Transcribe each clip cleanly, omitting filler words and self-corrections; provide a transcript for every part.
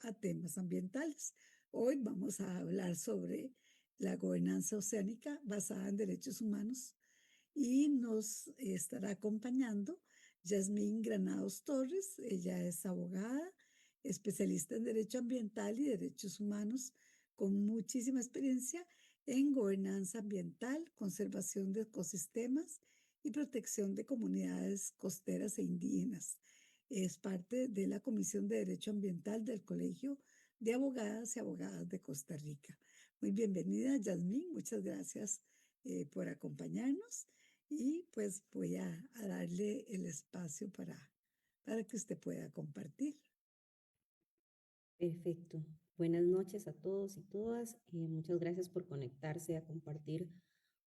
a temas ambientales. Hoy vamos a hablar sobre la gobernanza oceánica basada en derechos humanos y nos estará acompañando Yasmín Granados Torres. Ella es abogada, especialista en derecho ambiental y derechos humanos, con muchísima experiencia en gobernanza ambiental, conservación de ecosistemas y protección de comunidades costeras e indígenas. Es parte de la Comisión de Derecho Ambiental del Colegio de Abogadas y Abogadas de Costa Rica. Muy bienvenida, Yasmín. Muchas gracias por acompañarnos y pues voy a darle el espacio para que usted pueda compartir. Perfecto. Buenas noches a todos y todas. Muchas gracias por conectarse a compartir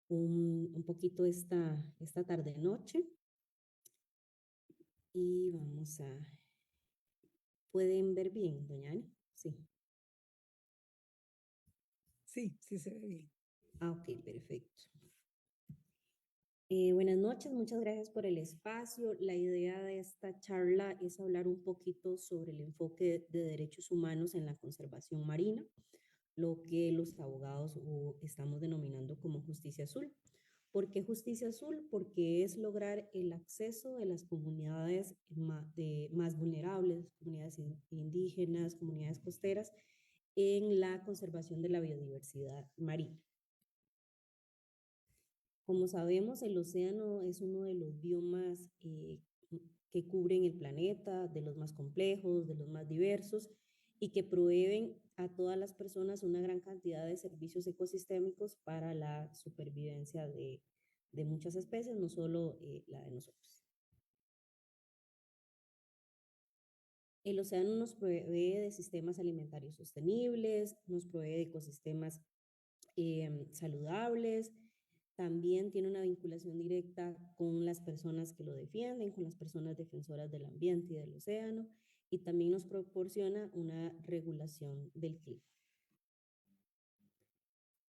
un poquito esta tarde-noche. Y vamos a... ¿Pueden ver bien, doña Ani? Sí. Sí, sí se ve bien. Ok, perfecto. Buenas noches, muchas gracias por el espacio. La idea de esta charla es hablar un poquito sobre el enfoque de derechos humanos en la conservación marina, lo que los abogados estamos denominando como justicia azul. ¿Por qué justicia azul? Porque es lograr el acceso de las comunidades más vulnerables, comunidades indígenas, comunidades costeras, en la conservación de la biodiversidad marina. Como sabemos, el océano es uno de los biomas que cubren el planeta, de los más complejos, de los más diversos, y que proveen a todas las personas una gran cantidad de servicios ecosistémicos para la supervivencia de muchas especies, no solo la de nosotros. El océano nos provee de sistemas alimentarios sostenibles, nos provee de ecosistemas saludables, también tiene una vinculación directa con las personas que lo defienden, con las personas defensoras del ambiente y del océano, y también nos proporciona una regulación del clima.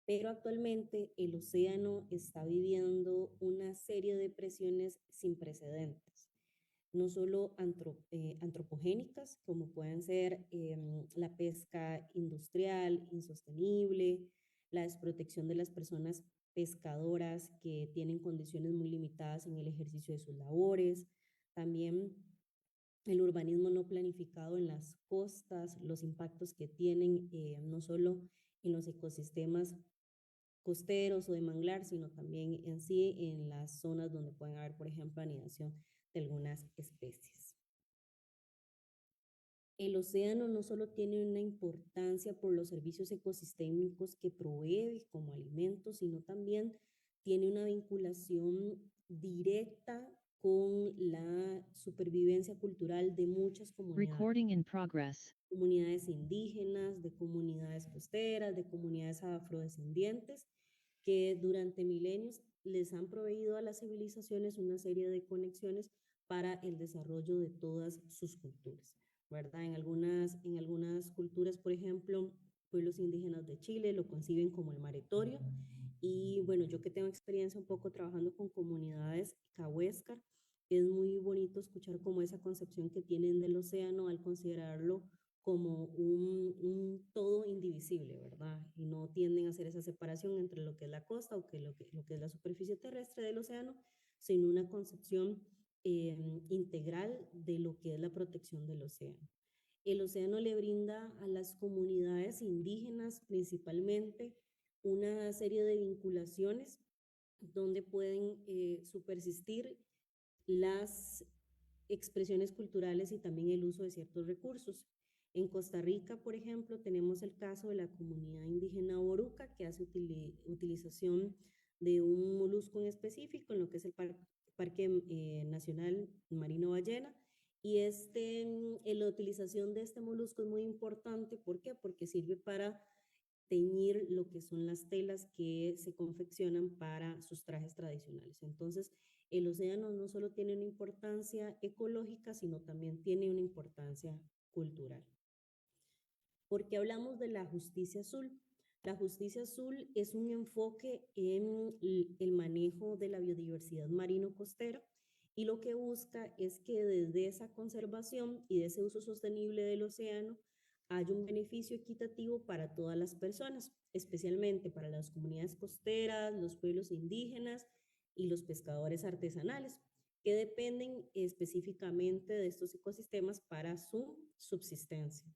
Pero actualmente el océano está viviendo una serie de presiones sin precedentes, no solo antropogénicas, como pueden ser la pesca industrial insostenible, la desprotección de las personas pescadoras que tienen condiciones muy limitadas en el ejercicio de sus labores, también el urbanismo no planificado en las costas, los impactos que tienen no solo en los ecosistemas costeros o de manglar, sino también en sí en las zonas donde pueden haber, por ejemplo, anidación de algunas especies. El océano no solo tiene una importancia por los servicios ecosistémicos que provee como alimento, sino también tiene una vinculación directa con la supervivencia cultural de muchas comunidades. Recording in progress. Comunidades indígenas, de comunidades costeras, de comunidades afrodescendientes, que durante milenios les han proveído a las civilizaciones una serie de conexiones para el desarrollo de todas sus culturas, ¿verdad? En algunas culturas, por ejemplo, pueblos indígenas de Chile lo conciben como el maretorio, y bueno, yo que tengo experiencia un poco trabajando con comunidades cahuéscar, es muy bonito escuchar como esa concepción que tienen del océano al considerarlo como un todo indivisible, ¿verdad? Y no tienden a hacer esa separación entre lo que es la costa o lo que es la superficie terrestre del océano, sino una concepción integral de lo que es la protección del océano. El océano le brinda a las comunidades indígenas principalmente una serie de vinculaciones donde pueden subsistir las expresiones culturales y también el uso de ciertos recursos. En Costa Rica, por ejemplo, tenemos el caso de la comunidad indígena Boruca, que hace utilización de un molusco en específico en lo que es el Parque Nacional Marino Ballena. Y la utilización de este molusco es muy importante. ¿Por qué? Porque sirve para teñir lo que son las telas que se confeccionan para sus trajes tradicionales. Entonces, el océano no solo tiene una importancia ecológica, sino también tiene una importancia cultural. ¿Por qué hablamos de la justicia azul? La justicia azul es un enfoque en el manejo de la biodiversidad marino-costera, y lo que busca es que desde esa conservación y de ese uso sostenible del océano haya un beneficio equitativo para todas las personas, especialmente para las comunidades costeras, los pueblos indígenas y los pescadores artesanales, que dependen específicamente de estos ecosistemas para su subsistencia.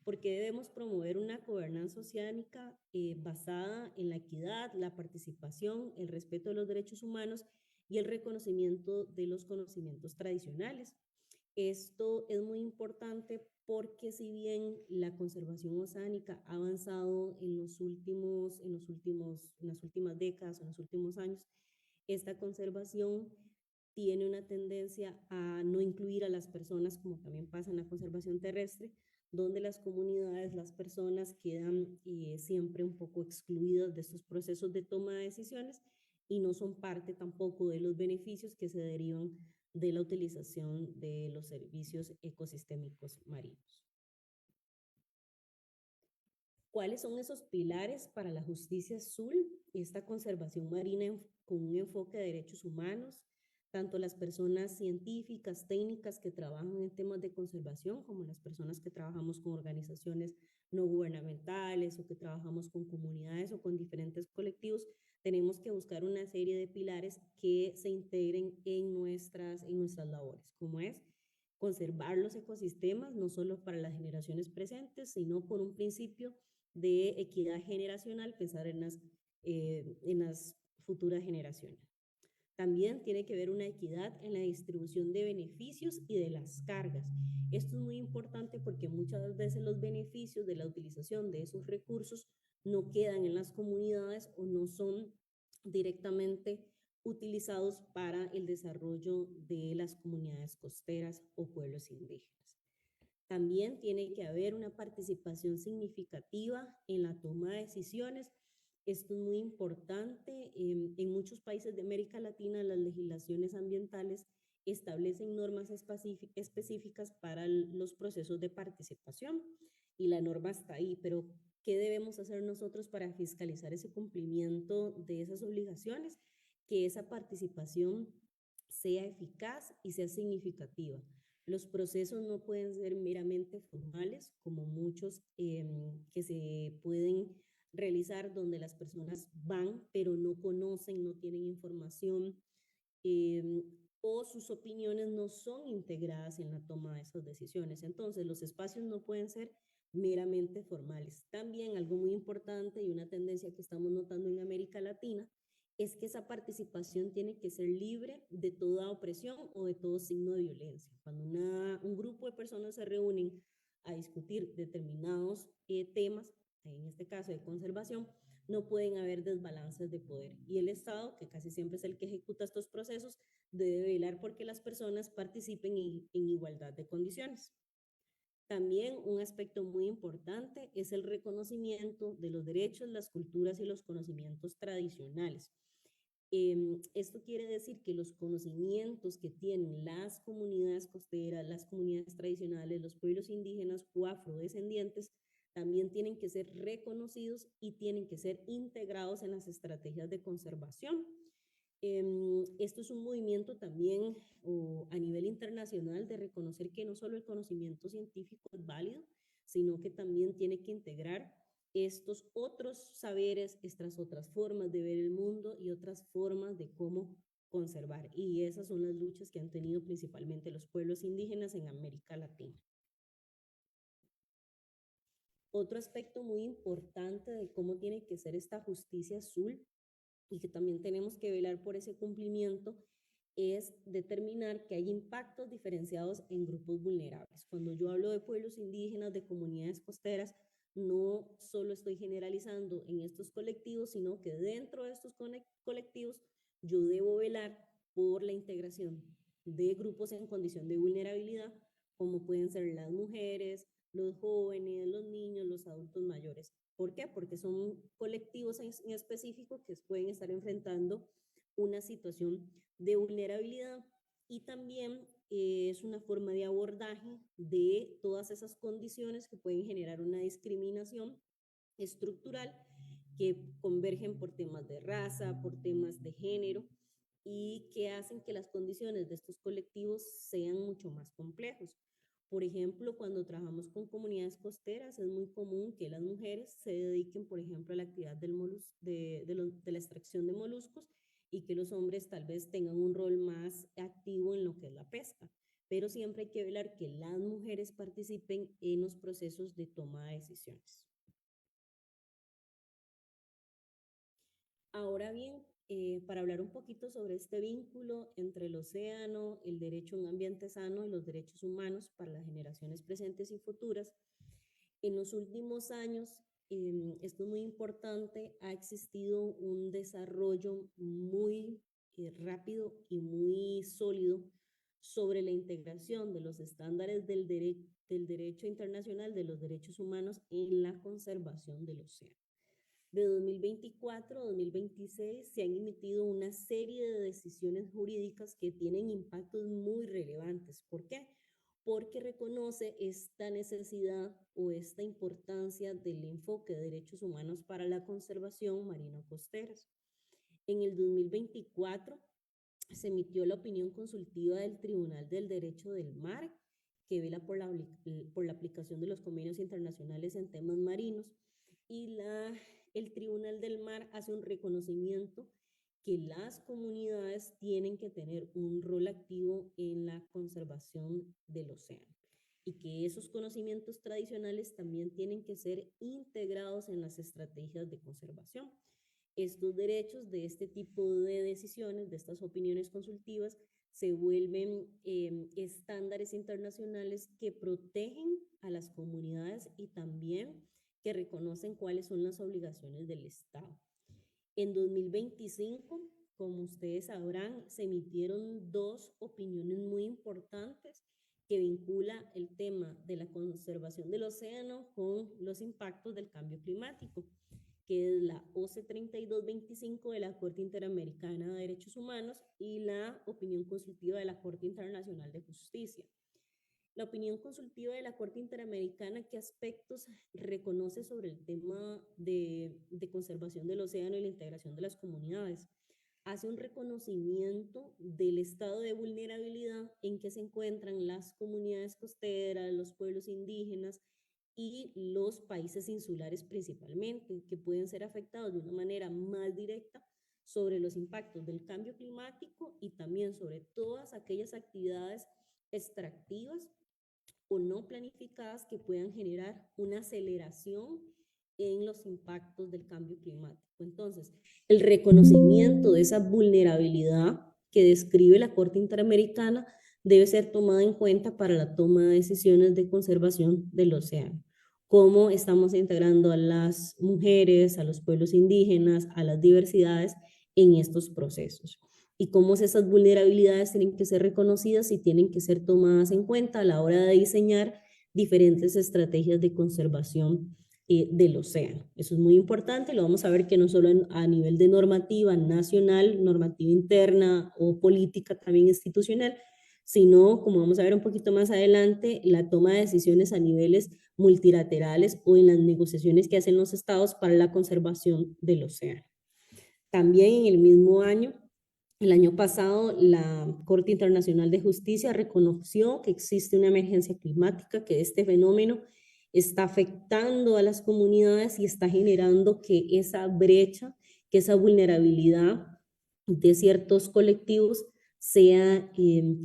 Porque debemos promover una gobernanza oceánica basada en la equidad, la participación, el respeto de los derechos humanos y el reconocimiento de los conocimientos tradicionales. Esto es muy importante porque si bien la conservación oceánica ha avanzado en las últimas décadas, en los últimos años, esta conservación tiene una tendencia a no incluir a las personas, como también pasa en la conservación terrestre, donde las comunidades, las personas quedan siempre un poco excluidas de estos procesos de toma de decisiones y no son parte tampoco de los beneficios que se derivan de la utilización de los servicios ecosistémicos marinos. ¿Cuáles son esos pilares para la justicia azul y esta conservación marina con un enfoque de derechos humanos? Tanto las personas científicas, técnicas que trabajan en temas de conservación, como las personas que trabajamos con organizaciones no gubernamentales o que trabajamos con comunidades o con diferentes colectivos, tenemos que buscar una serie de pilares que se integren en nuestras labores, como es conservar los ecosistemas, no solo para las generaciones presentes, sino por un principio de equidad generacional, pensar en las futuras generaciones. También tiene que haber una equidad en la distribución de beneficios y de las cargas. Esto es muy importante porque muchas veces los beneficios de la utilización de esos recursos no quedan en las comunidades o no son directamente utilizados para el desarrollo de las comunidades costeras o pueblos indígenas. También tiene que haber una participación significativa en la toma de decisiones. Esto es muy importante. En muchos países de América Latina, las legislaciones ambientales establecen normas específicas para los procesos de participación y la norma está ahí, pero ¿qué debemos hacer nosotros para fiscalizar ese cumplimiento de esas obligaciones? Que esa participación sea eficaz y sea significativa. Los procesos no pueden ser meramente formales, como muchos que se pueden realizar donde las personas van, pero no conocen, no tienen información eh, o sus opiniones no son integradas en la toma de esas decisiones. Entonces, los espacios no pueden ser meramente formales. También algo muy importante y una tendencia que estamos notando en América Latina es que esa participación tiene que ser libre de toda opresión o de todo signo de violencia. Cuando un grupo de personas se reúnen a discutir determinados temas, en este caso de conservación, no pueden haber desbalances de poder. Y el Estado, que casi siempre es el que ejecuta estos procesos, debe velar porque las personas participen en igualdad de condiciones. También un aspecto muy importante es el reconocimiento de los derechos, las culturas y los conocimientos tradicionales. Esto quiere decir que los conocimientos que tienen las comunidades costeras, las comunidades tradicionales, los pueblos indígenas o afrodescendientes, también tienen que ser reconocidos y tienen que ser integrados en las estrategias de conservación. Esto es un movimiento también a nivel internacional de reconocer que no solo el conocimiento científico es válido, sino que también tiene que integrar estos otros saberes, estas otras formas de ver el mundo y otras formas de cómo conservar. Y esas son las luchas que han tenido principalmente los pueblos indígenas en América Latina. Otro aspecto muy importante de cómo tiene que ser esta justicia azul y que también tenemos que velar por ese cumplimiento es determinar que hay impactos diferenciados en grupos vulnerables. Cuando yo hablo de pueblos indígenas, de comunidades costeras, no solo estoy generalizando en estos colectivos, sino que dentro de estos colectivos yo debo velar por la integración de grupos en condición de vulnerabilidad, como pueden ser las mujeres, los jóvenes, los niños, los adultos mayores. ¿Por qué? Porque son colectivos en específico que pueden estar enfrentando una situación de vulnerabilidad y también es una forma de abordaje de todas esas condiciones que pueden generar una discriminación estructural que convergen por temas de raza, por temas de género y que hacen que las condiciones de estos colectivos sean mucho más complejos. Por ejemplo, cuando trabajamos con comunidades costeras, es muy común que las mujeres se dediquen, por ejemplo, a la actividad de la extracción de moluscos y que los hombres tal vez tengan un rol más activo en lo que es la pesca. Pero siempre hay que velar que las mujeres participen en los procesos de toma de decisiones. Ahora bien, para hablar un poquito sobre este vínculo entre el océano, el derecho a un ambiente sano y los derechos humanos para las generaciones presentes y futuras, en los últimos años, esto es muy importante, ha existido un desarrollo muy rápido y muy sólido sobre la integración de los estándares del derecho internacional de los derechos humanos en la conservación del océano. De 2024 a 2026 se han emitido una serie de decisiones jurídicas que tienen impactos muy relevantes. ¿Por qué? Porque reconoce esta necesidad o esta importancia del enfoque de derechos humanos para la conservación marino-costeras. En el 2024 se emitió la opinión consultiva del Tribunal del Derecho del Mar, que vela por la aplicación de los convenios internacionales en temas marinos, y el Tribunal del Mar hace un reconocimiento que las comunidades tienen que tener un rol activo en la conservación del océano y que esos conocimientos tradicionales también tienen que ser integrados en las estrategias de conservación. Estos derechos de este tipo de decisiones, de estas opiniones consultivas, se vuelven estándares internacionales que protegen a las comunidades y también que reconocen cuáles son las obligaciones del Estado. En 2025, como ustedes sabrán, se emitieron dos opiniones muy importantes que vincula el tema de la conservación del océano con los impactos del cambio climático, que es la OCE 3225 de la Corte Interamericana de Derechos Humanos y la opinión consultiva de la Corte Internacional de Justicia. La opinión consultiva de la Corte Interamericana, ¿qué aspectos reconoce sobre el tema de conservación del océano y la integración de las comunidades? Hace un reconocimiento del estado de vulnerabilidad en que se encuentran las comunidades costeras, los pueblos indígenas y los países insulares principalmente, que pueden ser afectados de una manera más directa sobre los impactos del cambio climático y también sobre todas aquellas actividades extractivas o no planificadas que puedan generar una aceleración en los impactos del cambio climático. Entonces, el reconocimiento de esa vulnerabilidad que describe la Corte Interamericana debe ser tomada en cuenta para la toma de decisiones de conservación del océano. Cómo estamos integrando a las mujeres, a los pueblos indígenas, a las diversidades en estos procesos y cómo esas vulnerabilidades tienen que ser reconocidas y tienen que ser tomadas en cuenta a la hora de diseñar diferentes estrategias de conservación del océano. Eso es muy importante, lo vamos a ver que no solo a nivel de normativa nacional, normativa interna o política también institucional, sino, como vamos a ver un poquito más adelante, la toma de decisiones a niveles multilaterales o en las negociaciones que hacen los estados para la conservación del océano. También en el mismo año, el año pasado, la Corte Internacional de Justicia reconoció que existe una emergencia climática, que este fenómeno está afectando a las comunidades y está generando que esa brecha, que esa vulnerabilidad de ciertos colectivos sea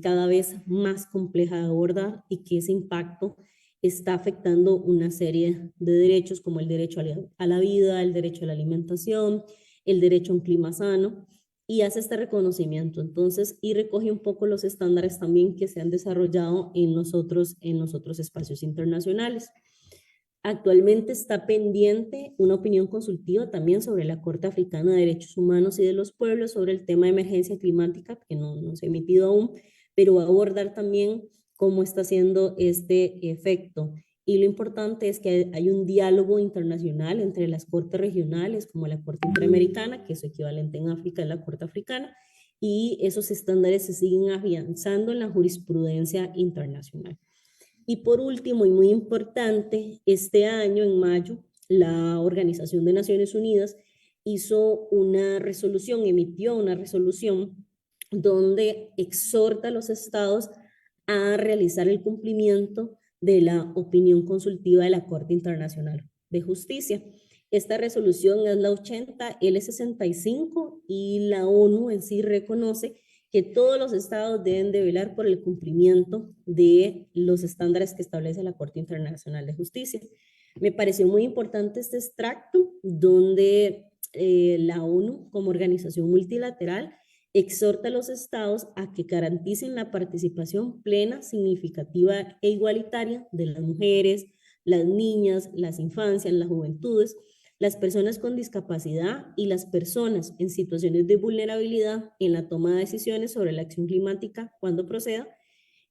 cada vez más compleja de abordar y que ese impacto está afectando una serie de derechos como el derecho a la vida, el derecho a la alimentación, el derecho a un clima sano, y hace este reconocimiento, entonces, y recoge un poco los estándares también que se han desarrollado en los otros espacios internacionales. Actualmente está pendiente una opinión consultiva también sobre la Corte Africana de Derechos Humanos y de los Pueblos sobre el tema de emergencia climática, que no se ha emitido aún, pero va a abordar también cómo está haciendo este efecto. Y lo importante es que hay un diálogo internacional entre las cortes regionales, como la Corte Interamericana, que es su equivalente en África, es la Corte Africana, y esos estándares se siguen afianzando en la jurisprudencia internacional. Y por último, y muy importante, este año, en mayo, la Organización de Naciones Unidas hizo una resolución, emitió una resolución donde exhorta a los estados a realizar el cumplimiento de la opinión consultiva de la Corte Internacional de Justicia. Esta resolución es la 80L65 y la ONU en sí reconoce que todos los estados deben de velar por el cumplimiento de los estándares que establece la Corte Internacional de Justicia. Me pareció muy importante este extracto donde la ONU, como organización multilateral, exhorta a los estados a que garanticen la participación plena, significativa e igualitaria de las mujeres, las niñas, las infancias, las juventudes, las personas con discapacidad y las personas en situaciones de vulnerabilidad en la toma de decisiones sobre la acción climática cuando proceda,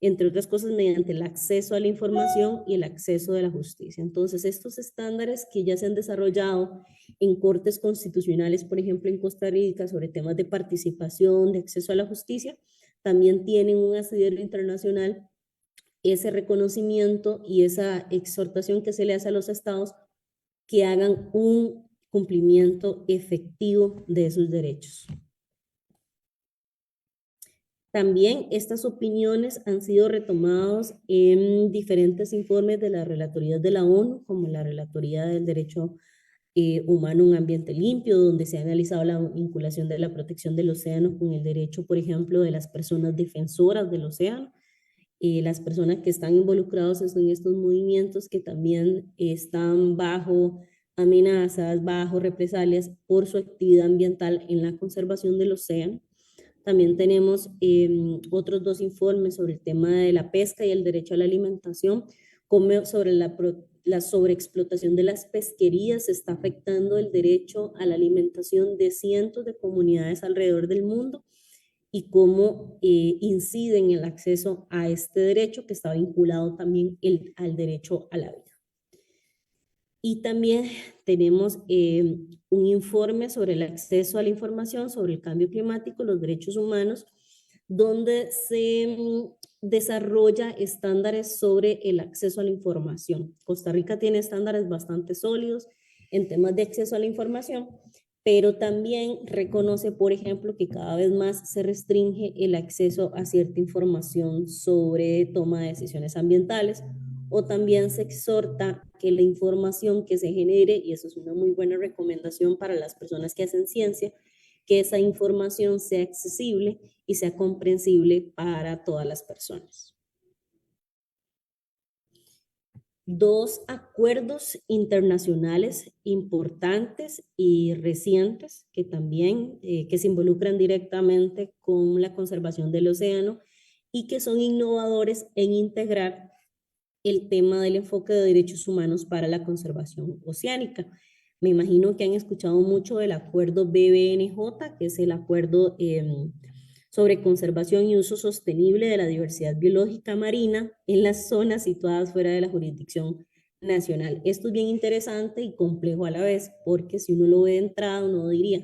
entre otras cosas mediante el acceso a la información y el acceso de la justicia. Entonces, estos estándares que ya se han desarrollado en cortes constitucionales, por ejemplo, en Costa Rica, sobre temas de participación, de acceso a la justicia, también tienen un asidero internacional, ese reconocimiento y esa exhortación que se le hace a los estados que hagan un cumplimiento efectivo de sus derechos. También estas opiniones han sido retomadas en diferentes informes de las relatorías de la ONU, como la Relatoría del Derecho Humano a un Ambiente Limpio, donde se ha analizado la vinculación de la protección del océano con el derecho, por ejemplo, de las personas defensoras del océano, las personas que están involucradas en estos movimientos que también están bajo amenazas, bajo represalias por su actividad ambiental en la conservación del océano. También tenemos otros dos informes sobre el tema de la pesca y el derecho a la alimentación, como sobre la sobreexplotación de las pesquerías está afectando el derecho a la alimentación de cientos de comunidades alrededor del mundo y cómo incide en el acceso a este derecho que está vinculado también al derecho a la vida. Y también tenemos un informe sobre el acceso a la información sobre el cambio climático, los derechos humanos, donde se desarrolla estándares sobre el acceso a la información. Costa Rica tiene estándares bastante sólidos en temas de acceso a la información, pero también reconoce, por ejemplo, que cada vez más se restringe el acceso a cierta información sobre toma de decisiones ambientales, o también se exhorta que la información que se genere, y eso es una muy buena recomendación para las personas que hacen ciencia, que esa información sea accesible y sea comprensible para todas las personas. Dos acuerdos internacionales importantes y recientes que también que se involucran directamente con la conservación del océano y que son innovadores en integrar el tema del enfoque de derechos humanos para la conservación oceánica. Me imagino que han escuchado mucho del acuerdo BBNJ, que es el acuerdo sobre conservación y uso sostenible de la diversidad biológica marina en las zonas situadas fuera de la jurisdicción nacional. Esto es bien interesante y complejo a la vez, porque si uno lo ve de entrada, uno diría,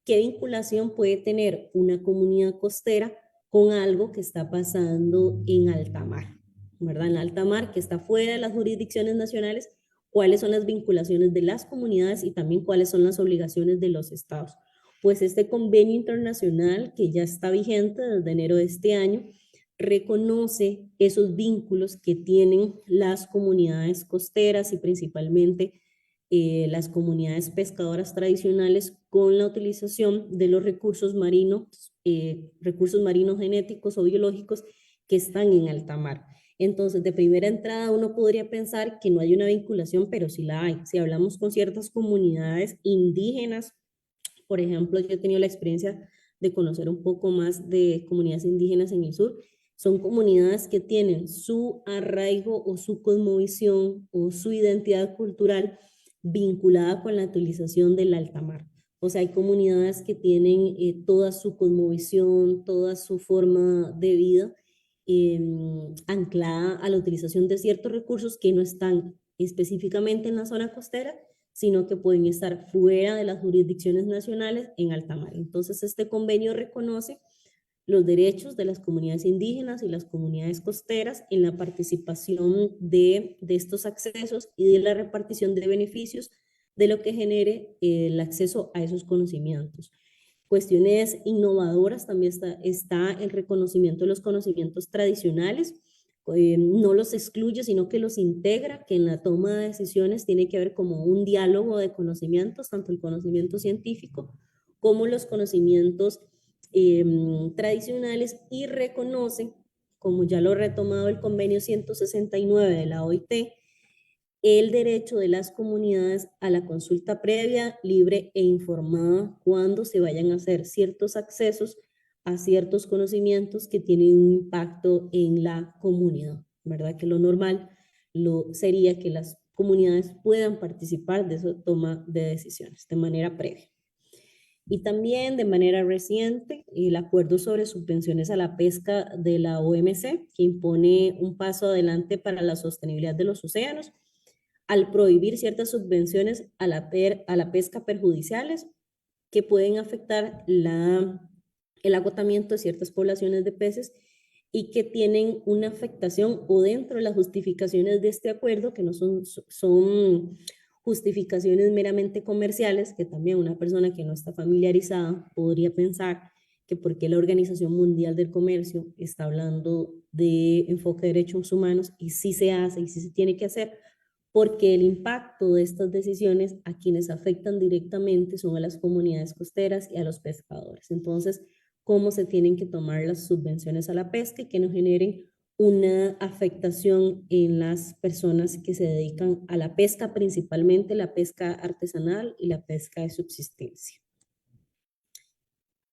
¿qué vinculación puede tener una comunidad costera con algo que está pasando en alta mar? ¿Verdad? En alta mar, que está fuera de las jurisdicciones nacionales, cuáles son las vinculaciones de las comunidades y también cuáles son las obligaciones de los estados. Pues este convenio internacional que ya está vigente desde enero de este año reconoce esos vínculos que tienen las comunidades costeras y principalmente las comunidades pescadoras tradicionales con la utilización de los recursos marinos genéticos o biológicos que están en alta mar. Entonces, de primera entrada, uno podría pensar que no hay una vinculación, pero sí la hay. Si hablamos con ciertas comunidades indígenas, por ejemplo, yo he tenido la experiencia de conocer un poco más de comunidades indígenas en el sur. Son comunidades que tienen su arraigo o su cosmovisión o su identidad cultural vinculada con la utilización del alta mar. O sea, hay comunidades que tienen toda su cosmovisión, toda su forma de vida anclada a la utilización de ciertos recursos que no están específicamente en la zona costera, sino que pueden estar fuera de las jurisdicciones nacionales en alta mar. Entonces, este convenio reconoce los derechos de las comunidades indígenas y las comunidades costeras en la participación de estos accesos y de la repartición de beneficios de lo que genere el acceso a esos conocimientos. Cuestiones innovadoras también está el reconocimiento de los conocimientos tradicionales, no los excluye, sino que los integra, que en la toma de decisiones tiene que haber como un diálogo de conocimientos, tanto el conocimiento científico como los conocimientos tradicionales, y reconoce, como ya lo ha retomado el convenio 169 de la OIT, el derecho de las comunidades a la consulta previa, libre e informada cuando se vayan a hacer ciertos accesos a ciertos conocimientos que tienen un impacto en la comunidad, ¿verdad? Que lo normal sería que las comunidades puedan participar de esa toma de decisiones de manera previa. Y también de manera reciente, el acuerdo sobre subvenciones a la pesca de la OMC, que impone un paso adelante para la sostenibilidad de los océanos, al prohibir ciertas subvenciones a la pesca perjudiciales que pueden afectar el agotamiento de ciertas poblaciones de peces y que tienen una afectación, o dentro de las justificaciones de este acuerdo, que no son justificaciones meramente comerciales, que también una persona que no está familiarizada podría pensar que porque la Organización Mundial del Comercio está hablando de enfoque de derechos humanos, y sí se hace y sí se tiene que hacer, porque el impacto de estas decisiones a quienes afectan directamente son a las comunidades costeras y a los pescadores. Entonces, ¿cómo se tienen que tomar las subvenciones a la pesca y que no generen una afectación en las personas que se dedican a la pesca, principalmente la pesca artesanal y la pesca de subsistencia?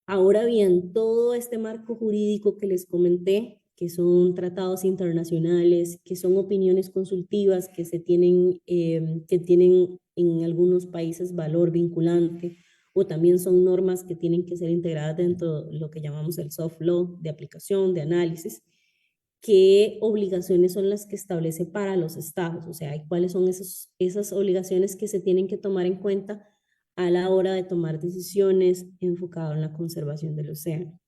Ahora bien, todo este marco jurídico que les comenté, que son tratados internacionales, que son opiniones consultivas que tienen en algunos países valor vinculante, o también son normas que tienen que ser integradas dentro de lo que llamamos el soft law, de aplicación, de análisis. ¿Qué obligaciones son las que establece para los estados? O sea, ¿cuáles son esas obligaciones que se tienen que tomar en cuenta a la hora de tomar decisiones enfocadas en la conservación del océano?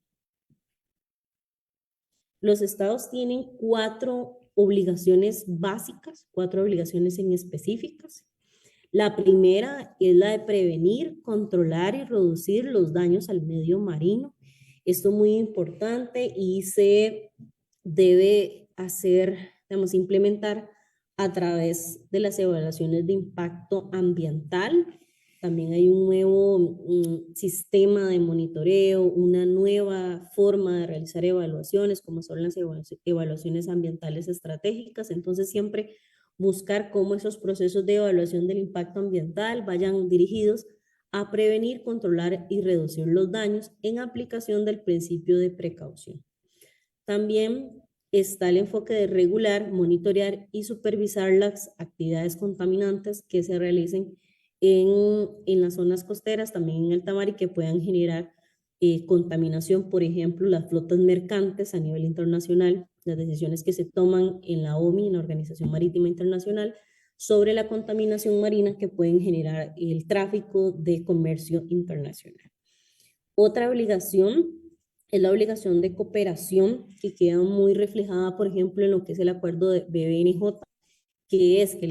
Los estados tienen 4 obligaciones básicas, 4 obligaciones en específicas. La primera es la de prevenir, controlar y reducir los daños al medio marino. Esto es muy importante y se debe hacer, implementar a través de las evaluaciones de impacto ambiental. También hay un nuevo sistema de monitoreo, una nueva forma de realizar evaluaciones, como son las evaluaciones ambientales estratégicas. Entonces, siempre buscar cómo esos procesos de evaluación del impacto ambiental vayan dirigidos a prevenir, controlar y reducir los daños en aplicación del principio de precaución. También está el enfoque de regular, monitorear y supervisar las actividades contaminantes que se realicen en las zonas costeras, también en alta mar, y que puedan generar contaminación. Por ejemplo, las flotas mercantes a nivel internacional, las decisiones que se toman en la OMI, en la Organización Marítima Internacional, sobre la contaminación marina que pueden generar el tráfico de comercio internacional. Otra obligación es la obligación de cooperación, que queda muy reflejada, por ejemplo, en lo que es el acuerdo de BBNJ, que es que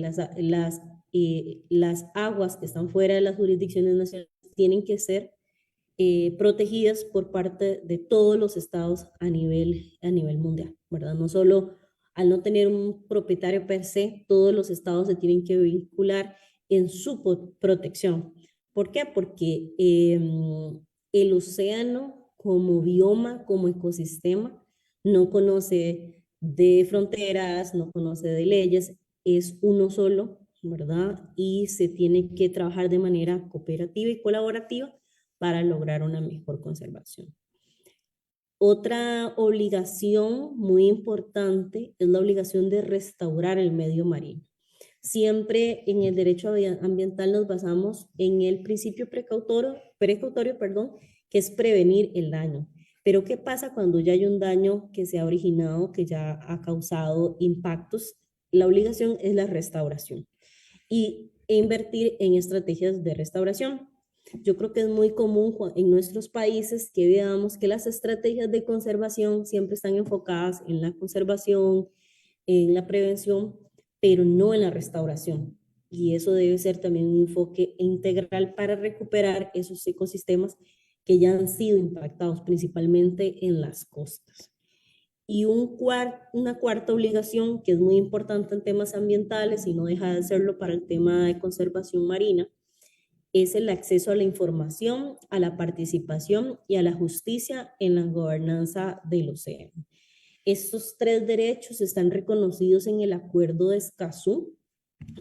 las aguas que están fuera de las jurisdicciones nacionales tienen que ser protegidas por parte de todos los estados a nivel mundial, ¿verdad? No solo al no tener un propietario per se, todos los estados se tienen que vincular en su protección. ¿Por qué? Porque el océano como bioma, como ecosistema, no conoce de fronteras, no conoce de leyes, es uno solo, ¿verdad? Y se tiene que trabajar de manera cooperativa y colaborativa para lograr una mejor conservación. Otra obligación muy importante es la obligación de restaurar el medio marino. Siempre en el derecho ambiental nos basamos en el principio precautorio, que es prevenir el daño. Pero ¿qué pasa cuando ya hay un daño que se ha originado, que ya ha causado impactos? La obligación es la restauración e invertir en estrategias de restauración. Yo creo que es muy común en nuestros países que veamos que las estrategias de conservación siempre están enfocadas en la conservación, en la prevención, pero no en la restauración. Y eso debe ser también un enfoque integral para recuperar esos ecosistemas que ya han sido impactados, principalmente en las costas. Y una cuarta obligación, que es muy importante en temas ambientales y no deja de serlo para el tema de conservación marina, es el acceso a la información, a la participación y a la justicia en la gobernanza del océano. Estos tres derechos están reconocidos en el Acuerdo de Escazú,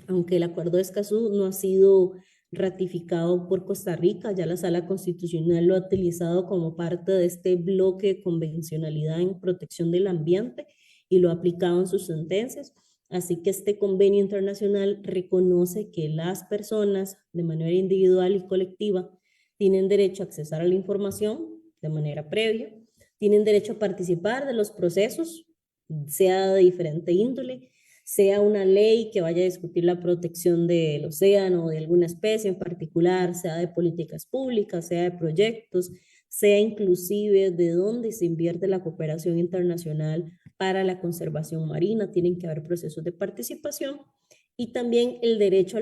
aunque el Acuerdo de Escazú no ha sido ratificado por Costa Rica, ya la Sala Constitucional lo ha utilizado como parte de este bloque de convencionalidad en protección del ambiente y lo ha aplicado en sus sentencias. Así que este convenio internacional reconoce que las personas de manera individual y colectiva tienen derecho a accesar a la información de manera previa, tienen derecho a participar de los procesos, sea de diferente índole, sea una ley que vaya a discutir la protección del océano o de alguna especie en particular, sea de políticas públicas, sea de proyectos, sea inclusive de dónde se invierte la cooperación internacional para la conservación marina. Tienen que haber procesos de participación y también el derecho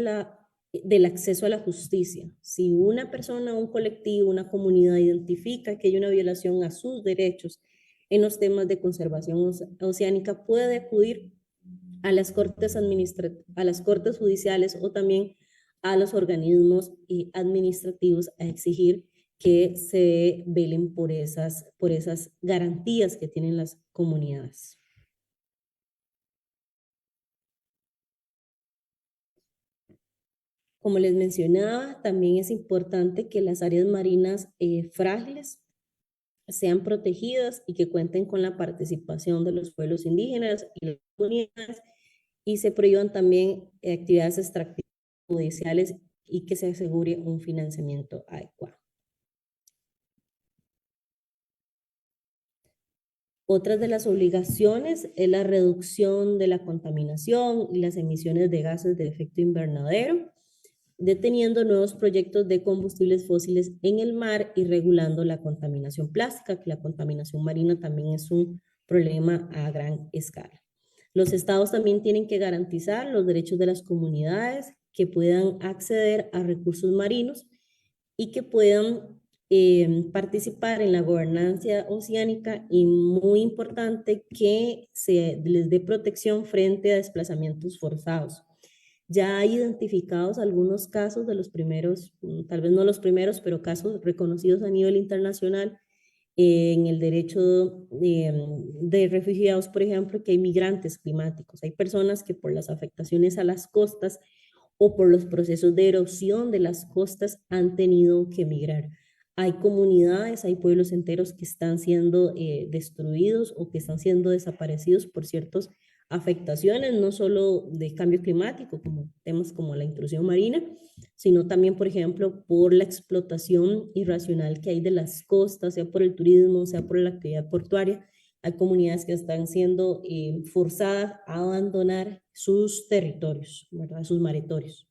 del acceso a la justicia. Si una persona, un colectivo, una comunidad identifica que hay una violación a sus derechos en los temas de conservación oceánica, puede acudir a las cortes judiciales o también a los organismos administrativos a exigir que se velen por esas garantías que tienen las comunidades. Como les mencionaba, también es importante que las áreas marinas frágiles sean protegidas y que cuenten con la participación de los pueblos indígenas y las comunidades, y se prohíban también actividades extractivas judiciales y que se asegure un financiamiento adecuado. Otras de las obligaciones es la reducción de la contaminación y las emisiones de gases de efecto invernadero, deteniendo nuevos proyectos de combustibles fósiles en el mar y regulando la contaminación plástica, que la contaminación marina también es un problema a gran escala. Los estados también tienen que garantizar los derechos de las comunidades que puedan acceder a recursos marinos y que puedan participar en la gobernanza oceánica, y muy importante que se les dé protección frente a desplazamientos forzados. Ya hay identificados algunos casos de los primeros, tal vez no los primeros, pero casos reconocidos a nivel internacional en el derecho de refugiados, por ejemplo, que hay migrantes climáticos. Hay personas que por las afectaciones a las costas o por los procesos de erosión de las costas han tenido que migrar. Hay comunidades, hay pueblos enteros que están siendo destruidos o que están siendo desaparecidos por ciertas afectaciones, no solo de cambio climático, como temas como la intrusión marina, sino también, por ejemplo, por la explotación irracional que hay de las costas, sea por el turismo, sea por la actividad portuaria. Hay comunidades que están siendo forzadas a abandonar sus territorios, ¿verdad? Sus maretorios.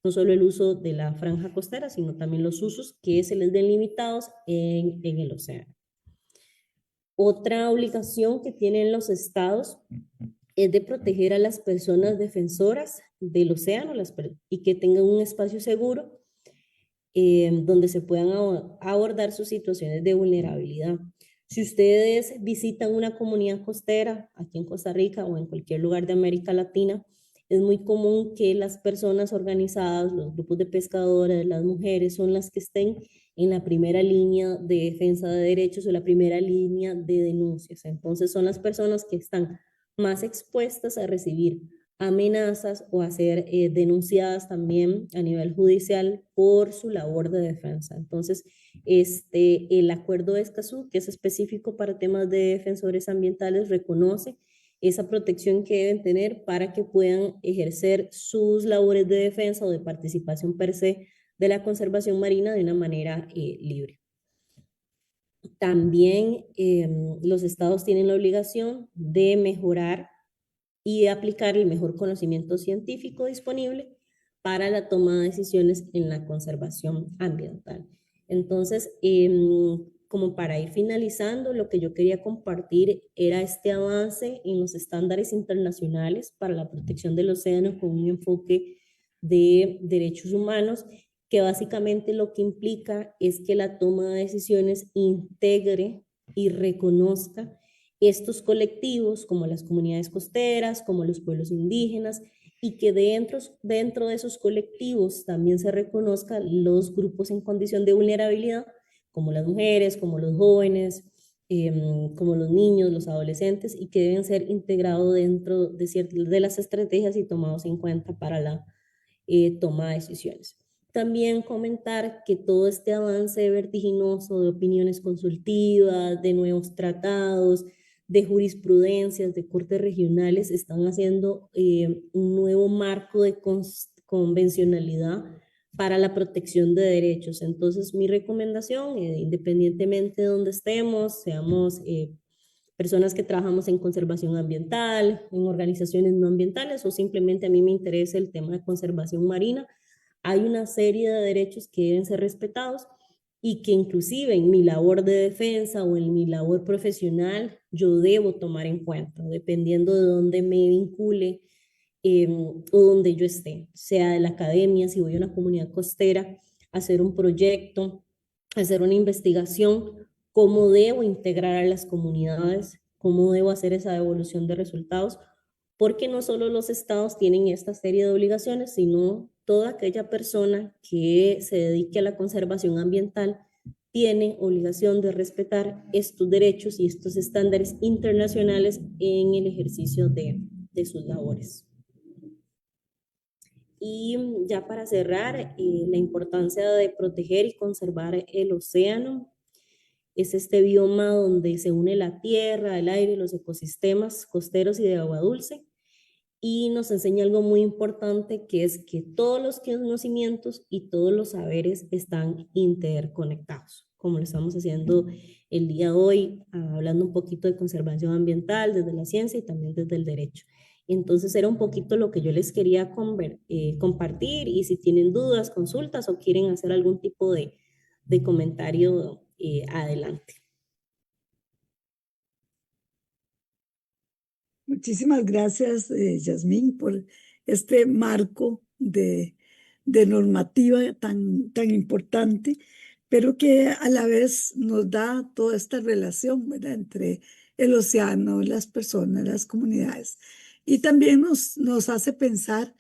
No solo el uso de la franja costera, sino también los usos que se les ven limitados en el océano. Otra obligación que tienen los estados es de proteger a las personas defensoras del océano y que tengan un espacio seguro donde se puedan abordar sus situaciones de vulnerabilidad. Si ustedes visitan una comunidad costera aquí en Costa Rica o en cualquier lugar de América Latina, es muy común que las personas organizadas, los grupos de pescadores, las mujeres, son las que estén en la primera línea de defensa de derechos o la primera línea de denuncias. Entonces son las personas que están más expuestas a recibir amenazas o a ser denunciadas también a nivel judicial por su labor de defensa. Entonces, el Acuerdo de Escazú, que es específico para temas de defensores ambientales, reconoce esa protección que deben tener para que puedan ejercer sus labores de defensa o de participación per se de la conservación marina de una manera libre. También los estados tienen la obligación de mejorar y aplicar el mejor conocimiento científico disponible para la toma de decisiones en la conservación ambiental. Entonces, como para ir finalizando, lo que yo quería compartir era este avance en los estándares internacionales para la protección del océano con un enfoque de derechos humanos, que básicamente lo que implica es que la toma de decisiones integre y reconozca estos colectivos, como las comunidades costeras, como los pueblos indígenas, y que dentro de esos colectivos también se reconozcan los grupos en condición de vulnerabilidad, como las mujeres, como los jóvenes, como los niños, los adolescentes, y que deben ser integrados dentro de las estrategias y tomados en cuenta para la toma de decisiones. También comentar que todo este avance vertiginoso de opiniones consultivas, de nuevos tratados, de jurisprudencias, de cortes regionales, están haciendo un nuevo marco de convencionalidad para la protección de derechos. Entonces, mi recomendación, independientemente de donde estemos, seamos personas que trabajamos en conservación ambiental, en organizaciones no ambientales, o simplemente a mí me interesa el tema de conservación marina, hay una serie de derechos que deben ser respetados y que inclusive en mi labor de defensa o en mi labor profesional yo debo tomar en cuenta, dependiendo de dónde me vincule o donde yo esté, sea de la academia, si voy a una comunidad costera, hacer un proyecto, hacer una investigación, cómo debo integrar a las comunidades, cómo debo hacer esa devolución de resultados, porque no solo los estados tienen esta serie de obligaciones, sino toda aquella persona que se dedique a la conservación ambiental tiene obligación de respetar estos derechos y estos estándares internacionales en el ejercicio de sus labores. Y ya para cerrar, la importancia de proteger y conservar el océano. Es este bioma donde se une la tierra, el aire, los ecosistemas costeros y de agua dulce. Y nos enseña algo muy importante, que es que todos los conocimientos y todos los saberes están interconectados, como lo estamos haciendo el día de hoy, hablando un poquito de conservación ambiental desde la ciencia y también desde el derecho. Entonces era un poquito lo que yo les quería compartir, y si tienen dudas, consultas o quieren hacer algún tipo de comentario, adelante. Muchísimas gracias, Yasmín, por este marco de normativa tan importante, pero que a la vez nos da toda esta relación, ¿verdad?, entre el océano, las personas, las comunidades. Y también nos hace pensar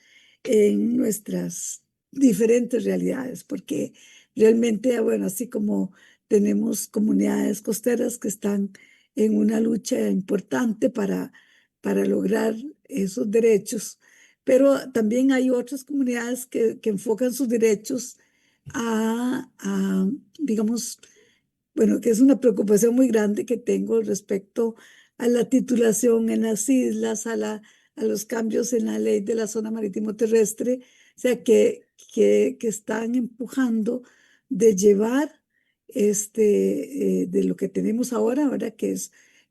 en nuestras diferentes realidades, porque realmente, bueno, así como tenemos comunidades costeras que están en una lucha importante para lograr esos derechos, pero también hay otras comunidades que enfocan sus derechos digamos, bueno, que es una preocupación muy grande que tengo respecto a la titulación en las islas, a los cambios en la ley de la zona marítimo terrestre, o sea, que están empujando de llevar de lo que tenemos ahora que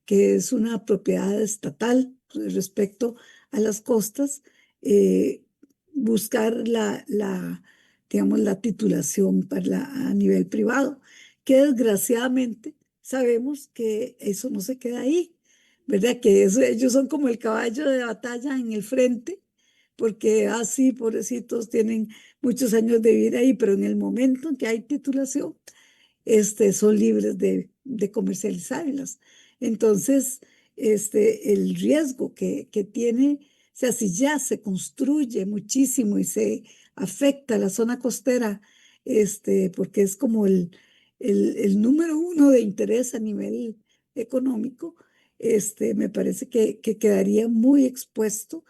es una propiedad estatal respecto a las costas, eh, buscar digamos, la titulación a nivel privado, que desgraciadamente sabemos que eso no se queda ahí, ¿verdad? Que ellos son como el caballo de batalla en el frente, porque así, pobrecitos, tienen muchos años de vida ahí, pero en el momento en que hay titulación, son libres de comercializarlas. Entonces, el riesgo que tiene, o sea, si ya se construye muchísimo y se afecta la zona costera, porque es como el número uno de interés a nivel económico, me parece que quedaría muy expuesto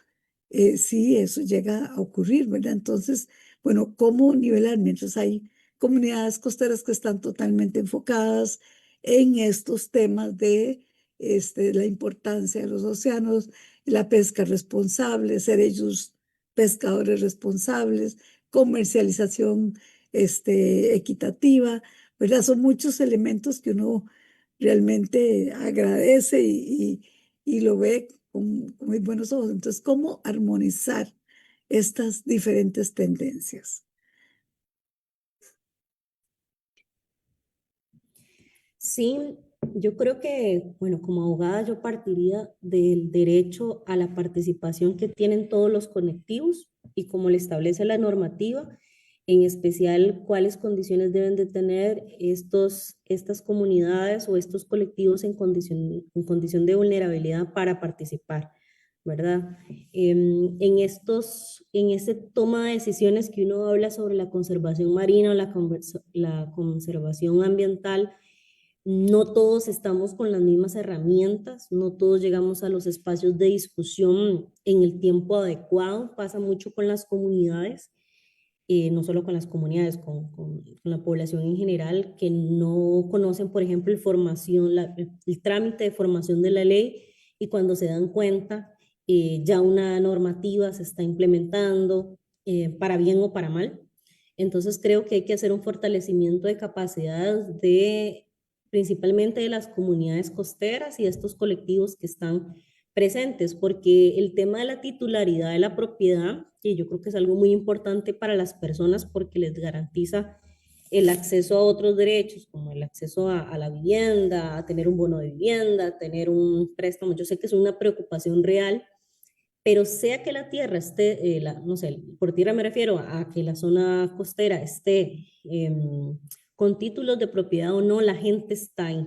si eso llega a ocurrir, ¿verdad? Entonces, bueno, ¿cómo nivelar? Mientras hay comunidades costeras que están totalmente enfocadas en estos temas de la importancia de los océanos, la pesca responsable, ser ellos pescadores responsables, comercialización equitativa, ¿verdad? Son muchos elementos que uno realmente agradece y lo ve con muy buenos ojos. Entonces, ¿cómo armonizar estas diferentes tendencias? Sí, yo creo que, bueno, como abogada yo partiría del derecho a la participación que tienen todos los colectivos y como le establece la normativa, en especial cuáles condiciones deben de tener estas comunidades o estos colectivos en condición de vulnerabilidad para participar, ¿verdad? En ese toma de decisiones que uno habla sobre la conservación marina o la conservación ambiental, no todos estamos con las mismas herramientas, no todos llegamos a los espacios de discusión en el tiempo adecuado, pasa mucho con las comunidades, no solo con las comunidades, con la población en general, que no conocen, por ejemplo, el trámite de formación de la ley, y cuando se dan cuenta, ya una normativa se está implementando, para bien o para mal. Entonces creo que hay que hacer un fortalecimiento de capacidades principalmente de las comunidades costeras y de estos colectivos que están presentes, porque el tema de la titularidad de la propiedad, que yo creo que es algo muy importante para las personas porque les garantiza el acceso a otros derechos, como el acceso a la vivienda, a tener un bono de vivienda, a tener un préstamo. Yo sé que es una preocupación real, pero sea que la tierra esté, no sé, por tierra me refiero a que la zona costera esté con títulos de propiedad o no, la gente está ahí.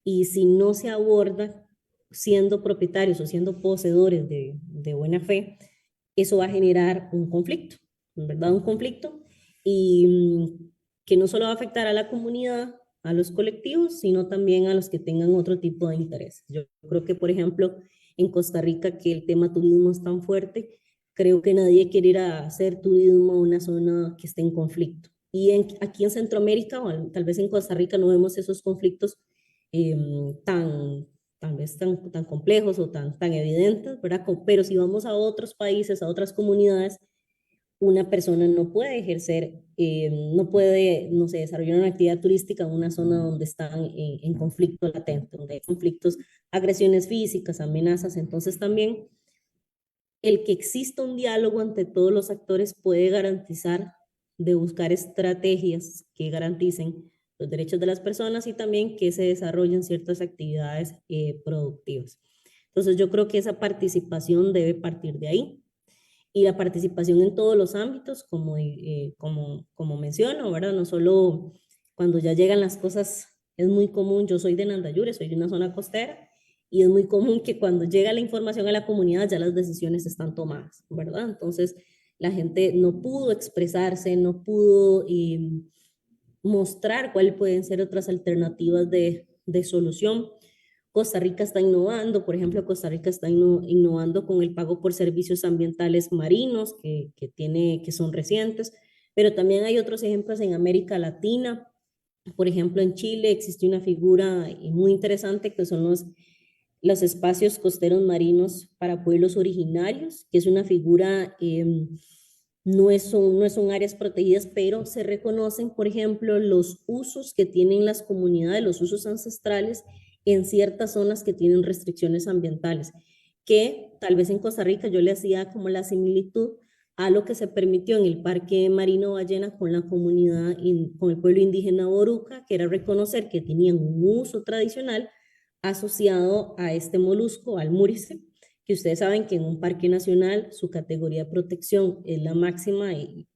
Y si no se aborda siendo propietarios o siendo poseedores de buena fe, eso va a generar un conflicto, ¿verdad? Un conflicto y que no solo va a afectar a la comunidad, a los colectivos, sino también a los que tengan otro tipo de interés. Yo creo que, por ejemplo, en Costa Rica, que el tema turismo es tan fuerte, creo que nadie quiere ir a hacer turismo a una zona que esté en conflicto. Y aquí en Centroamérica, o tal vez en Costa Rica, no vemos esos conflictos eh, tan, tal vez tan complejos o tan evidentes, ¿verdad? Pero si vamos a otros países, a otras comunidades, una persona no puede ejercer, no puede, no sé, desarrollar una actividad turística en una zona donde están en conflicto latente, donde hay conflictos, agresiones físicas, amenazas. Entonces también el que exista un diálogo entre todos los actores puede garantizar de buscar estrategias que garanticen los derechos de las personas y también que se desarrollen ciertas actividades productivas. Entonces yo creo que esa participación debe partir de ahí, y la participación en todos los ámbitos, como menciono, ¿verdad? No solo cuando ya llegan las cosas, es muy común, yo soy de Nandayure, soy de una zona costera, y es muy común que cuando llega la información a la comunidad ya las decisiones están tomadas, ¿verdad? Entonces la gente no pudo expresarse, no pudo mostrar cuáles pueden ser otras alternativas de solución. Costa Rica está innovando, por ejemplo, Costa Rica está innovando con el pago por servicios ambientales marinos que son recientes, pero también hay otros ejemplos en América Latina. Por ejemplo, en Chile existe una figura muy interesante que son los espacios costeros marinos para pueblos originarios, que es una figura, no son áreas protegidas, pero se reconocen, por ejemplo, los usos que tienen las comunidades, los usos ancestrales en ciertas zonas que tienen restricciones ambientales, que tal vez en Costa Rica yo le hacía como la similitud a lo que se permitió en el Parque Marino Ballena con la comunidad, con el pueblo indígena Boruca, que era reconocer que tenían un uso tradicional asociado a este molusco, al múrice, que ustedes saben que en un parque nacional su categoría de protección es la máxima y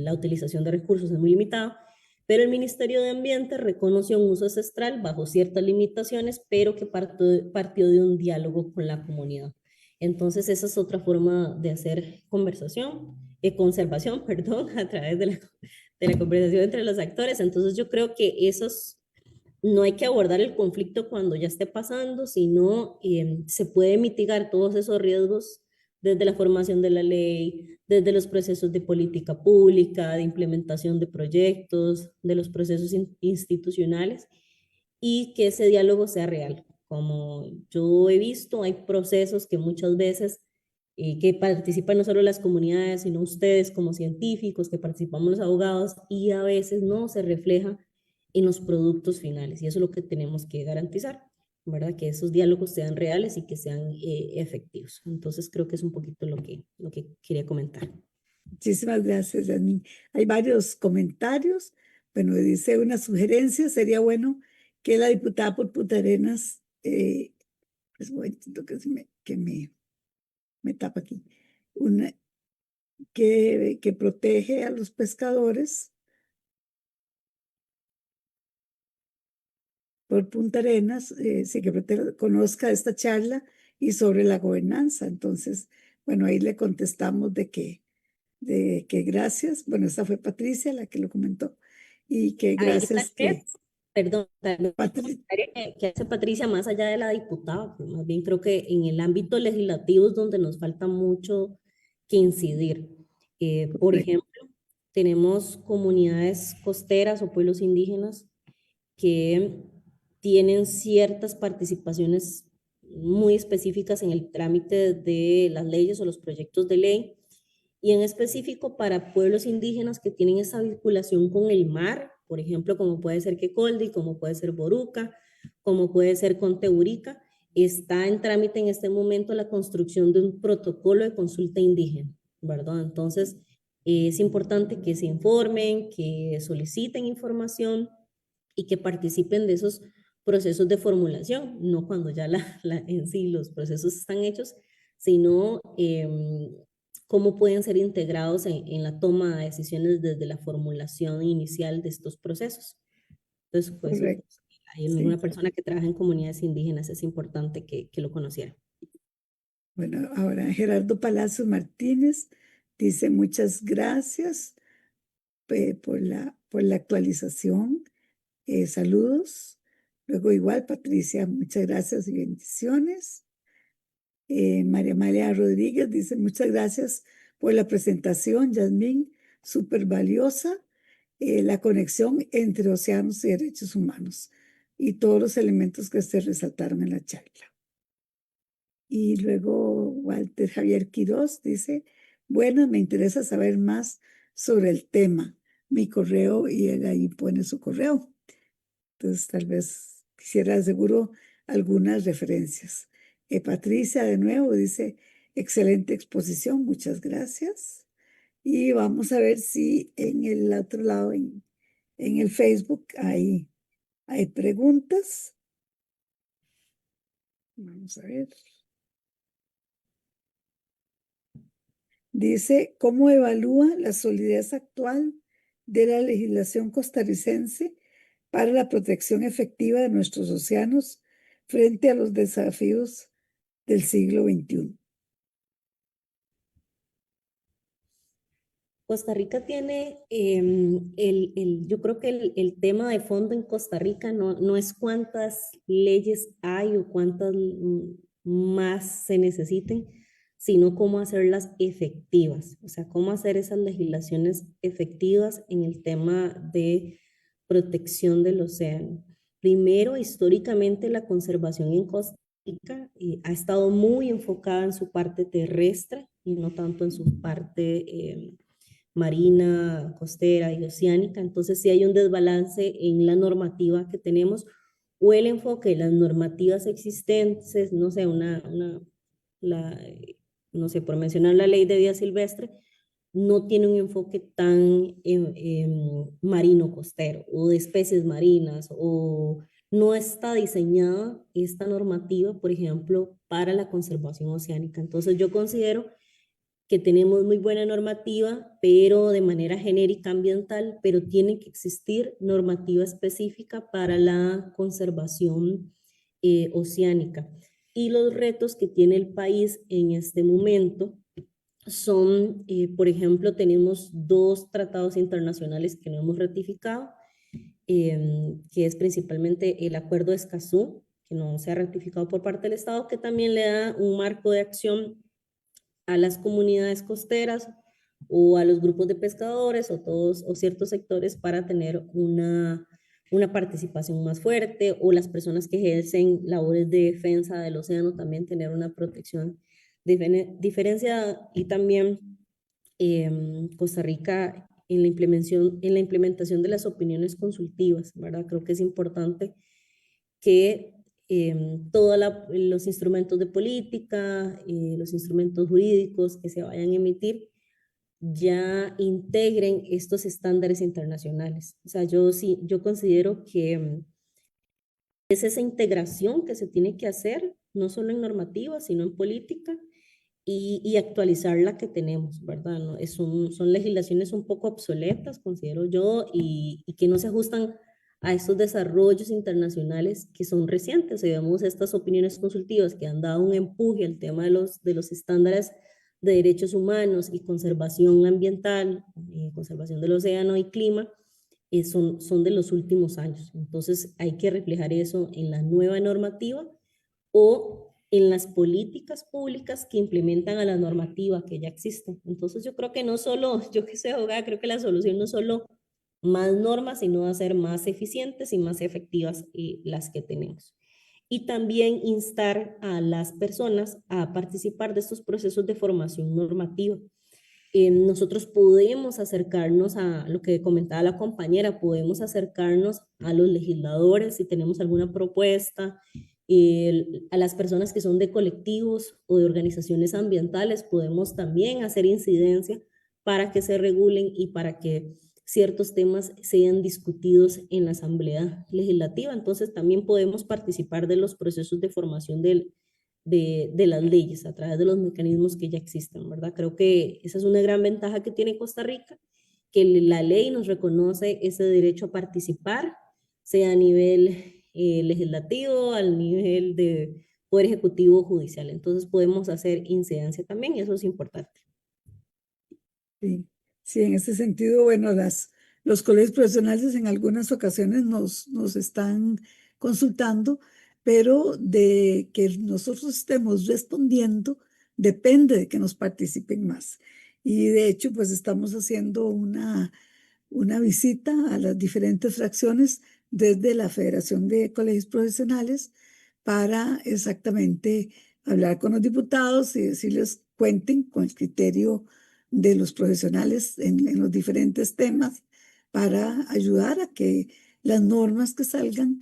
la utilización de recursos es muy limitada, pero el Ministerio de Ambiente reconoció un uso ancestral bajo ciertas limitaciones, pero que partió de un diálogo con la comunidad. Entonces esa es otra forma de hacer conservación, perdón, a través de la conversación entre los actores. Entonces yo creo que no hay que abordar el conflicto cuando ya esté pasando, sino se puede mitigar todos esos riesgos desde la formación de la ley, desde los procesos de política pública, de implementación de proyectos, de los procesos institucionales, y que ese diálogo sea real. Como yo he visto, hay procesos que muchas veces que participan no solo las comunidades, sino ustedes como científicos, que participamos los abogados, y a veces no se refleja en los productos finales. Y eso es lo que tenemos que garantizar, ¿verdad? Que esos diálogos sean reales y que sean efectivos. Entonces creo que es un poquito lo que quería comentar. Muchísimas gracias, Yasmín. Hay varios comentarios. Bueno, dice una sugerencia, sería bueno que la diputada por Punta Arenas, pues un momentito que me tapa aquí, una, que protege a los pescadores por Punta Arenas, sí, que conozca esta charla y sobre la gobernanza. Entonces, bueno, ahí le contestamos de que gracias, bueno, esta fue Patricia la que lo comentó, y que Ahí gracias tal vez, que perdón, tal vez el Patri, comentario que hace Patricia, más allá de la diputada, pues más bien creo que en el ámbito legislativo es donde nos falta mucho que incidir. Por ejemplo, tenemos comunidades costeras o pueblos indígenas que tienen ciertas participaciones muy específicas en el trámite de las leyes o los proyectos de ley, y en específico para pueblos indígenas que tienen esa vinculación con el mar, por ejemplo, como puede ser Quecoldi, como puede ser Boruca, como puede ser Conteurica, está en trámite en este momento la construcción de un protocolo de consulta indígena, ¿verdad? Entonces, es importante que se informen, que soliciten información y que participen de esos procesos de formulación, no cuando ya en sí los procesos están hechos, sino cómo pueden ser integrados en la toma de decisiones desde la formulación inicial de estos procesos. Entonces, pues sí, correcto, hay sí. alguna persona que trabaja en comunidades indígenas, es importante que lo conociera. Bueno, ahora Gerardo Palacios Martínez dice muchas gracias por la actualización. Saludos. Luego igual, Patricia, muchas gracias y bendiciones. María Amalia Rodríguez dice, muchas gracias por la presentación, Yasmín, súper valiosa. La conexión entre océanos y derechos humanos y todos los elementos que se resaltaron en la charla. Y luego Walter Javier Quiroz dice, bueno, me interesa saber más sobre el tema. Mi correo, y él ahí pone su correo. Entonces, tal vez quisiera seguro algunas referencias. Patricia, de nuevo, dice, excelente exposición, muchas gracias. Y vamos a ver si en el otro lado, en el Facebook, hay preguntas. Vamos a ver. Dice, ¿cómo evalúa la solidez actual de la legislación costarricense para la protección efectiva de nuestros océanos frente a los desafíos del siglo XXI? Costa Rica tiene, yo creo que el tema de fondo en Costa Rica no es cuántas leyes hay o cuántas más se necesiten, sino cómo hacerlas efectivas, o sea, cómo hacer esas legislaciones efectivas en el tema de protección del océano. Primero, históricamente la conservación en Costa Rica ha estado muy enfocada en su parte terrestre y no tanto en su parte marina, costera y oceánica. Entonces, sí hay un desbalance en la normativa que tenemos o el enfoque de las normativas existentes, no sé, no sé, por mencionar la ley de vida silvestre, no tiene un enfoque tan marino costero o de especies marinas, o no está diseñada esta normativa, por ejemplo, para la conservación oceánica. Entonces yo considero que tenemos muy buena normativa, pero de manera genérica ambiental, pero tiene que existir normativa específica para la conservación oceánica. Y los retos que tiene el país en este momento son, por ejemplo, tenemos 2 tratados internacionales que no hemos ratificado, que es principalmente el Acuerdo de Escazú, que no se ha ratificado por parte del Estado, que también le da un marco de acción a las comunidades costeras o a los grupos de pescadores o todos o ciertos sectores para tener una participación más fuerte, o las personas que ejercen labores de defensa del océano también tener una protección diferenciada. Y también Costa Rica en la implementación de las opiniones consultivas, ¿verdad? Creo que es importante que todos los instrumentos de política, los instrumentos jurídicos que se vayan a emitir, ya integren estos estándares internacionales. O sea, yo considero que es esa integración que se tiene que hacer, no solo en normativa, sino en política, y actualizar la que tenemos, ¿verdad? ¿No? Son legislaciones un poco obsoletas, considero yo, y que no se ajustan a estos desarrollos internacionales que son recientes. Vemos estas opiniones consultivas que han dado un empuje al tema de los estándares de derechos humanos y conservación ambiental, conservación del océano y clima, son de los últimos años. Entonces hay que reflejar eso en la nueva normativa o en las políticas públicas que implementan a la normativa que ya existe. Entonces yo creo que no solo, yo que soy abogada, creo que la solución no es solo más normas, sino hacer más eficientes y más efectivas las que tenemos. Y también instar a las personas a participar de estos procesos de formación normativa. Nosotros podemos acercarnos a lo que comentaba la compañera, podemos acercarnos a los legisladores si tenemos alguna propuesta, a las personas que son de colectivos o de organizaciones ambientales, podemos también hacer incidencia para que se regulen y para que ciertos temas sean discutidos en la Asamblea Legislativa. Entonces también podemos participar de los procesos de formación de las leyes a través de los mecanismos que ya existen, ¿verdad? Creo que esa es una gran ventaja que tiene Costa Rica, que la ley nos reconoce ese derecho a participar, sea a nivel legislativo, al nivel de poder ejecutivo o judicial. Entonces podemos hacer incidencia también y eso es importante. Sí, sí, en ese sentido, bueno, los colegios profesionales en algunas ocasiones nos están consultando, pero de que nosotros estemos respondiendo depende de que nos participen más. Y de hecho, pues estamos haciendo una visita a las diferentes fracciones desde la Federación de Colegios Profesionales para exactamente hablar con los diputados y decirles cuenten con el criterio de los profesionales en los diferentes temas para ayudar a que las normas que salgan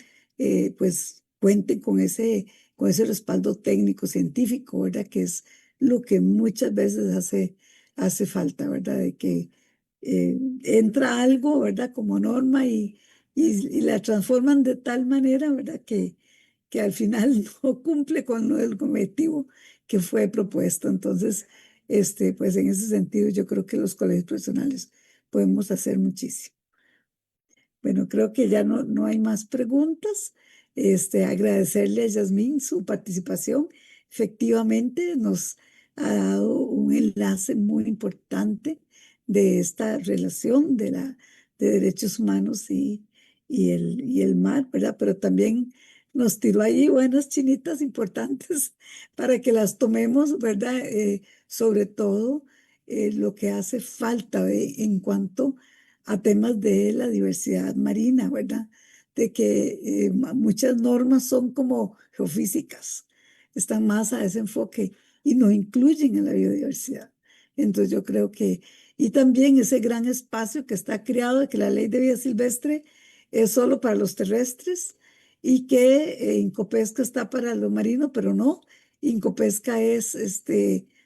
pues cuenten con ese respaldo técnico, científico, ¿verdad? Que es lo que muchas veces hace falta, ¿verdad? De que entra algo, ¿verdad? Como norma y la transforman de tal manera, ¿verdad? Que al final no cumple con el objetivo que fue propuesto. Entonces, pues en ese sentido yo creo que los colegios profesionales podemos hacer muchísimo. Bueno, creo que ya no hay más preguntas. Agradecerle a Yasmín su participación. Efectivamente, nos ha dado un enlace muy importante de esta relación de derechos humanos y el mar, ¿verdad? Pero también nos tiró ahí buenas chinitas importantes para que las tomemos, ¿verdad? Sobre todo lo que hace falta en cuanto a temas de la diversidad marina, ¿verdad? De que muchas normas son como geofísicas, están más a ese enfoque y no incluyen a la biodiversidad. Entonces yo creo que, y también ese gran espacio que está creado de que la ley de vida silvestre es solo para los terrestres y que Incopesca está para lo marino, pero no, Incopesca es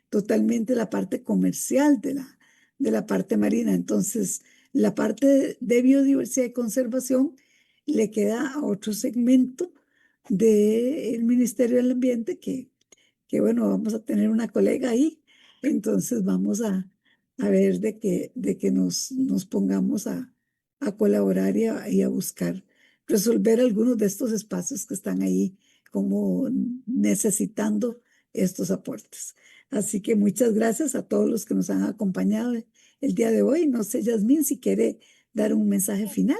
totalmente la parte comercial de la parte marina. Entonces, la parte de biodiversidad y conservación le queda a otro segmento del Ministerio del Ambiente que bueno, vamos a tener una colega ahí, entonces vamos a ver de que nos pongamos a colaborar y a buscar resolver algunos de estos espacios que están ahí como necesitando estos aportes. Así que muchas gracias a todos los que nos han acompañado el día de hoy. No sé, Yasmín, si quiere dar un mensaje final.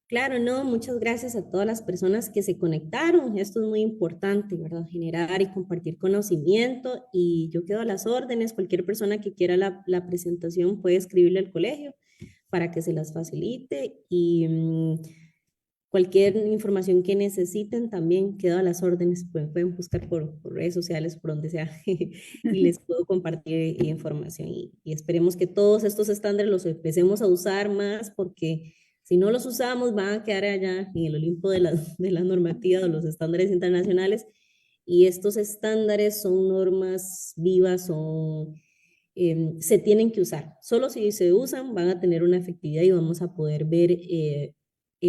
Claro, no, muchas gracias a todas las personas que se conectaron. Esto es muy importante, ¿verdad? Generar y compartir conocimiento y yo quedo a las órdenes. Cualquier persona que quiera la presentación puede escribirle al colegio para que se las facilite y cualquier información que necesiten también quedo a las órdenes. Pueden buscar por redes sociales, por donde sea y les puedo compartir información y esperemos que todos estos estándares los empecemos a usar más porque si no los usamos, van a quedar allá en el Olimpo de la normativa, de los estándares internacionales. Y estos estándares son normas vivas, se tienen que usar. Solo si se usan, van a tener una efectividad y vamos a poder ver el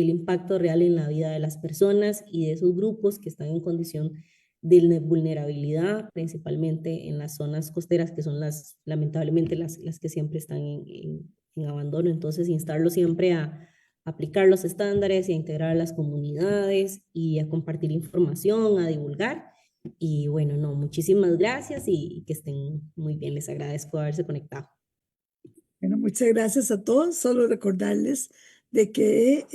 impacto real en la vida de las personas y de esos grupos que están en condición de vulnerabilidad, principalmente en las zonas costeras, que son lamentablemente las que siempre están en abandono. Entonces, instarlo siempre a aplicar los estándares y a integrar a las comunidades y a compartir información, a divulgar. Y bueno, no, muchísimas gracias y que estén muy bien. Les agradezco haberse conectado. Bueno, muchas gracias a todos. Solo recordarles de que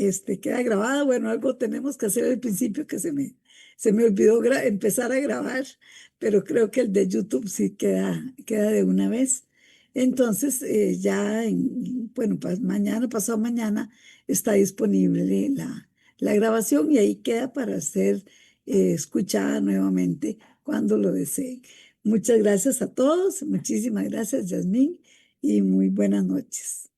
queda grabada. Bueno, algo tenemos que hacer al principio que se me olvidó empezar a grabar, pero creo que el de YouTube sí queda de una vez. Entonces, ya bueno, mañana, pasado mañana, está disponible la grabación y ahí queda para ser escuchada nuevamente cuando lo deseen. Muchas gracias a todos. Muchísimas gracias, Yasmín, y muy buenas noches.